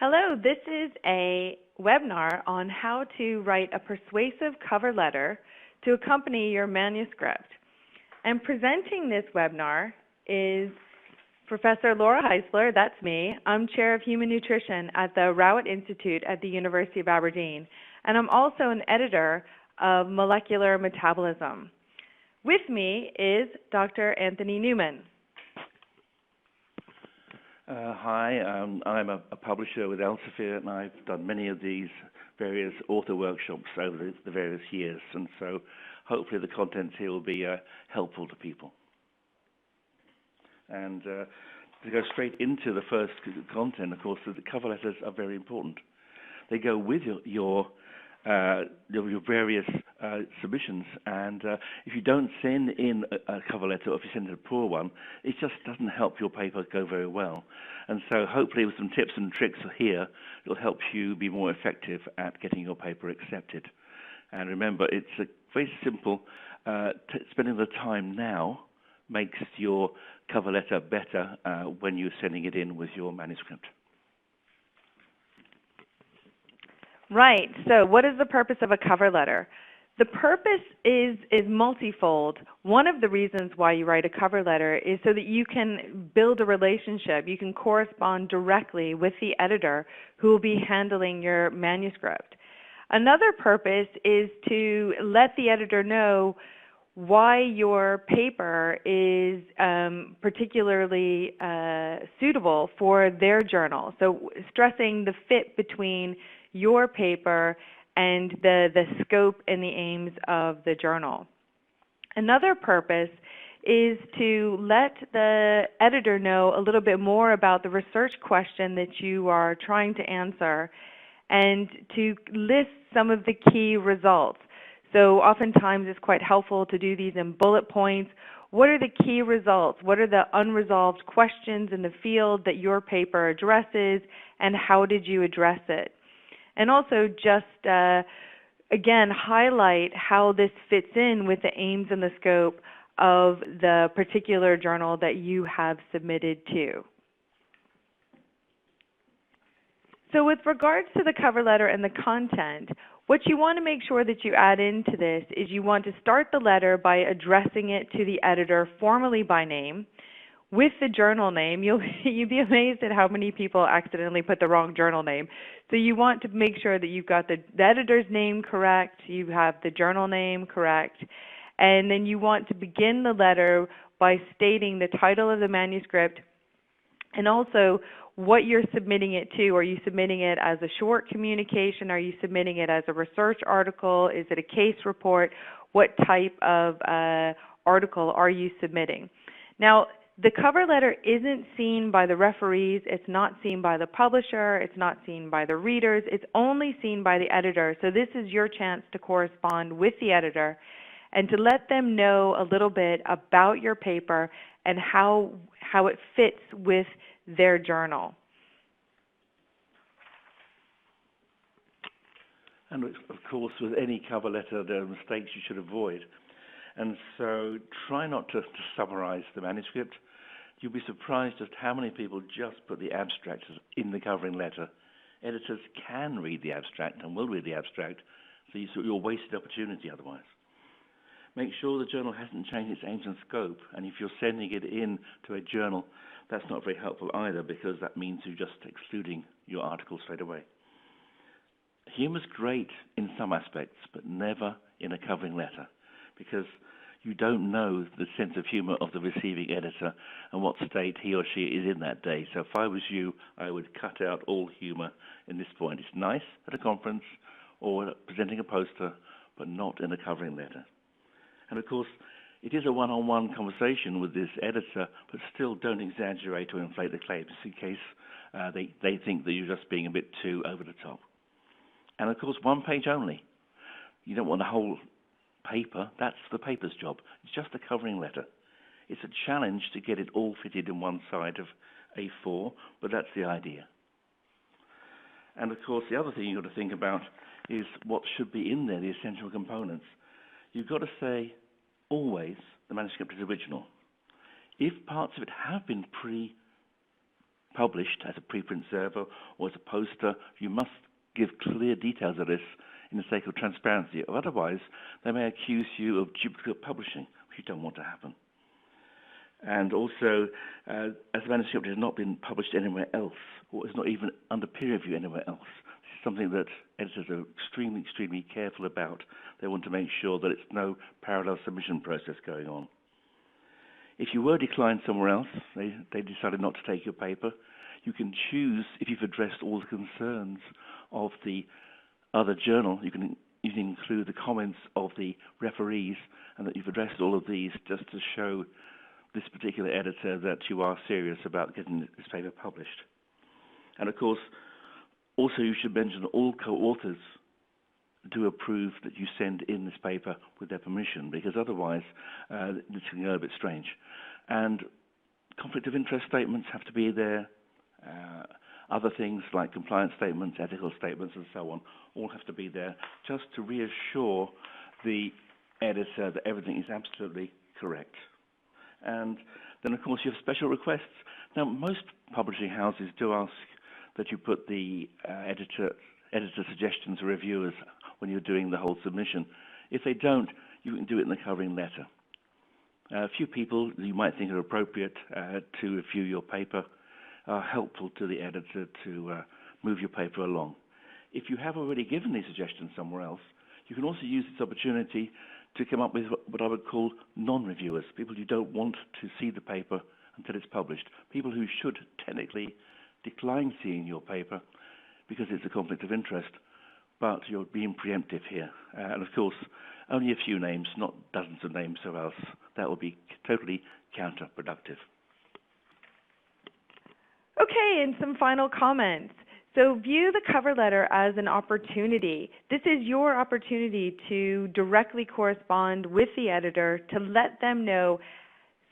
Hello, this is a webinar on how to write a persuasive cover letter to accompany your manuscript. And presenting this webinar is Professor Laura Heisler, that's me. I'm Chair of Human Nutrition at the Rowett Institute at the University of Aberdeen, and I'm also an editor of Molecular Metabolism. With me is Dr. Anthony Newman. Hi, I'm a publisher with Elsevier, and I've done many of these various author workshops over the various years, and so hopefully the contents here will be helpful to people. And to go straight into the first content, of course, the cover letters are very important. They go with your various submissions, and if you don't send in a cover letter, or if you send in a poor one, it just doesn't help your paper go very well. And so hopefully with some tips and tricks here, it'll help you be more effective at getting your paper accepted. And remember, it's very simple. Spending the time now makes your cover letter better when you're sending it in with your manuscript. Right. So what is the purpose of a cover letter? The purpose is multifold. One of the reasons why you write a cover letter is so that you can build a relationship. You can correspond directly with the editor who will be handling your manuscript. Another purpose is to let the editor know why your paper is particularly suitable for their journal. So stressing the fit between your paper and the scope and the aims of the journal. Another purpose is to let the editor know a little bit more about the research question that you are trying to answer and to list some of the key results. So oftentimes it's quite helpful to do these in bullet points. What are the key results? What are the unresolved questions in the field that your paper addresses, and how did you address it? And also just, again, highlight how this fits in with the aims and the scope of the particular journal that you have submitted to. So with regards to the cover letter and the content, what you want to make sure that you add into this is you want to start the letter by addressing it to the editor formally by name. With the journal name, you'd be amazed at how many people accidentally put the wrong journal name. So you want to make sure that you've got the editor's name correct, you have the journal name correct, and then you want to begin the letter by stating the title of the manuscript and also what you're submitting it to. Are you submitting it as a short communication? Are you submitting it as a research article? Is it a case report? What type of article are you submitting? Now, the cover letter isn't seen by the referees, it's not seen by the publisher, it's not seen by the readers, it's only seen by the editor. So this is your chance to correspond with the editor and to let them know a little bit about your paper and how it fits with their journal. And of course, with any cover letter, there are mistakes you should avoid. And so try not to summarize the manuscript. You'll be surprised just how many people just put the abstract in the covering letter. Editors can read the abstract and will read the abstract, so you're a wasted opportunity otherwise. Make sure the journal hasn't changed its aims and scope, and if you're sending it in to a journal, that's not very helpful either, because that means you're just excluding your article straight away. Humor's great in some aspects, but never in a covering letter, because you don't know the sense of humor of the receiving editor and what state he or she is in that day. So if I was you, I would cut out all humor in this point. It's nice at a conference or presenting a poster, but not in a covering letter. And of course, it is a one-on-one conversation with this editor, but still don't exaggerate or inflate the claims in case they think that you're just being a bit too over the top. And of course, one page only. You don't want the whole paper. That's the paper's job. It's just a covering letter. It's a challenge to get it all fitted in one side of A4, but that's the idea. And of course, the other thing you've got to think about is what should be in there, the essential components. You've got to say, always, the manuscript is original. If parts of it have been published as a preprint server or as a poster, you must give clear details of this in the sake of transparency. Otherwise, they may accuse you of duplicate publishing, which you don't want to happen. And also, as the manuscript has not been published anywhere else, or is not even under peer review anywhere else, this is something that editors are extremely, extremely careful about. They want to make sure that it's no parallel submission process going on. If you were declined somewhere else, they decided not to take your paper, you can choose, if you've addressed all the concerns of the other journal, you can include the comments of the referees and that you've addressed all of these just to show this particular editor that you are serious about getting this paper published. And of course, also you should mention that all co-authors do approve that you send in this paper with their permission, because otherwise this can go a bit strange. And conflict of interest statements have to be there. Other things like compliance statements, ethical statements, and so on, all have to be there just to reassure the editor that everything is absolutely correct. And then, of course, you have special requests. Now, most publishing houses do ask that you put the editor suggestions or reviewers when you're doing the whole submission. If they don't, you can do it in the covering letter. A few people you might think are appropriate to review your paper are helpful to the editor to move your paper along. If you have already given these suggestions somewhere else, you can also use this opportunity to come up with what I would call non-reviewers, people you don't want to see the paper until it's published, people who should technically decline seeing your paper because it's a conflict of interest, but you're being preemptive here. And of course, only a few names, not dozens of names, or else that will be totally counterproductive. Okay, and some final comments. So view the cover letter as an opportunity. This is your opportunity to directly correspond with the editor to let them know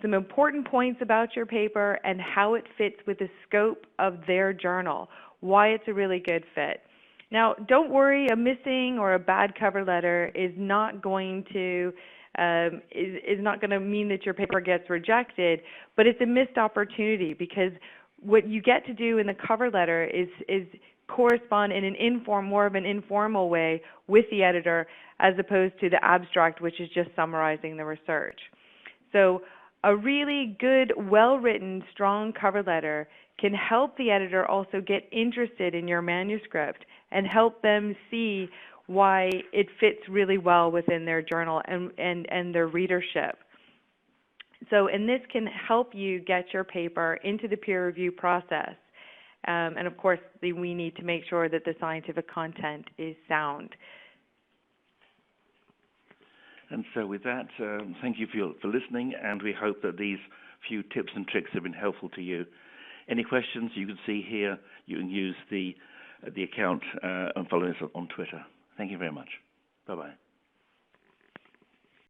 some important points about your paper and how it fits with the scope of their journal, why it's a really good fit. Now, don't worry, a missing or a bad cover letter is not going to mean that your paper gets rejected, but it's a missed opportunity, because what you get to do in the cover letter is correspond in an more of an informal way with the editor, as opposed to the abstract, which is just summarizing the research. So a really good, well-written, strong cover letter can help the editor also get interested in your manuscript and help them see why it fits really well within their journal and their readership. And this can help you get your paper into the peer review process. And of course, we need to make sure that the scientific content is sound. And so with that, thank you for listening, and we hope that these few tips and tricks have been helpful to you. Any questions, you can see here, you can use the account and follow us on Twitter. Thank you very much. Bye-bye.